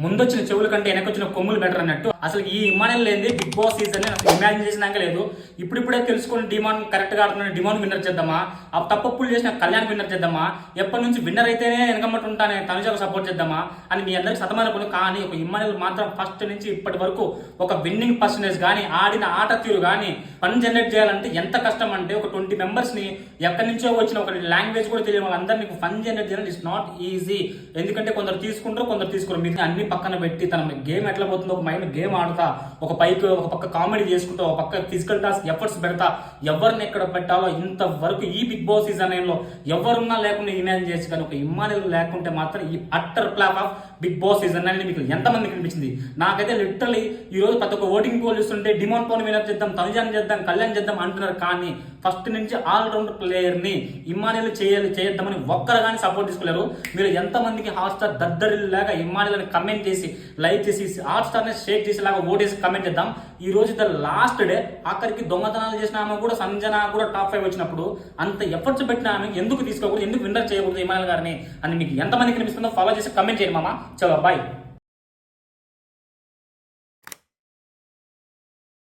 ముందొచ్చిన చెవుల కంటే వెనకొచ్చిన కొమ్ములు బెటర్ అన్నట్టు అసలు ఈ ఇమానియల్ లేని బిగ్ బాస్ సీజన్ అసలు ఇమాజిన్ చేసినాక లేదు. ఇప్పుడిప్పుడే తెలుసుకుని డిమాండ్ కరెక్ట్ గా ఆడుతున్న డిమాండ్ విన్నర్ చేద్దామా, ఆ తప్పులు చేసిన కళ్యాణ్ విన్నర్ చేద్దామా, ఎప్పటి నుంచి విన్నర్ అయితేనే వెనకమ్మటి ఉంటానే తనుజకు సపోర్ట్ చేద్దామా అని మీ అందరికి సతమనుకుని. కానీ ఒక ఇమానియల్ మాత్రం ఫస్ట్ నుంచి ఇప్పటి వరకు ఒక విన్నింగ్ పర్సంటేజ్ కానీ ఆడిన ఆట తీరు కానీ ఫన్ జనరేట్ చేయాలంటే ఎంత కష్టం అంటే ఒక 20 మెంబర్స్ ని ఎక్కడి నుంచో వచ్చిన ఒక లాంగ్వేజ్ కూడా తెలియని వాళ్ళందరినీ ఫన్ జనరేట్ చేయాలంటే ఇట్స్ నాట్ ఈజీ. ఎందుకంటే కొందరు తీసుకుంటారు, కొందరు తీసుకోరు. మీకు అన్ని పక్కన పెట్టి తన గేమ్ ఎట్లా పోతుందో ఒక మైండ్ గేమ్ ఆడుతా, ఒక పక్క కామెడీ చేసుకుంటా, ఒక పక్క ఫిజికల్ టాస్క్ ఎఫర్ట్స్ పెడతా, ఎవరిని ఎక్కడ పెట్టాలో ఇంతవరకు ఈ బిగ్ బాస్ సీజన్ లో ఎవరున్నా లేకుండా ఇమాజిన్ చేసి. కానీ ఒక ఇమానియల్ లేకుంటే మాత్రం ఈ utter flop of Bigg Boss season అనేది మీకు ఎంతమంది కనిపించింది? నాకైతే లిటరలీ ఈ రోజు ప్రతి ఒక్క ఓటింగ్ పోల్ చూస్తుంటే డిమాండ్ పోన్ వినర్ చేద్దాం, తనుజాన్ని చేద్దాం, కళ్యాణ్ చేద్దాం అంటున్నారు. కానీ ఫస్ట్ నుంచి ఆల్రౌండర్ ప్లేయర్ ని ఇమానియల్ చేయొద్దామని ఒక్కరు కానీ సపోర్ట్ తీసుకోలేరు. మీరు ఎంతమందికి హాట్స్టార్ దద్దరిల్లాగా ఇమానియల్ అని కమెంట్ చేసి లైక్ చేసి హాట్స్టార్ ని షేక్ చేసేలాగా ఓటేసి కమెంట్ చేద్దాం. ఈ రోజు ద లాస్ట్ డే ఆఖరికి దొంగతనాలు చేసిన ఆమె కూడా సంజన కూడా టాప్ 5 వచ్చినప్పుడు అంత ఎఫర్ట్స్ పెట్టిన ఆమె ఎందుకు తీసుకోకూడదు, ఎందుకు విన్నర్ చేయకూడదు ఇమానియల్ గారిని అని మీకు ఎంతమంది కనిపిస్తుందో ఫాలో చేసి కమెంట్ చేయండి మామ. చలో బాయ్.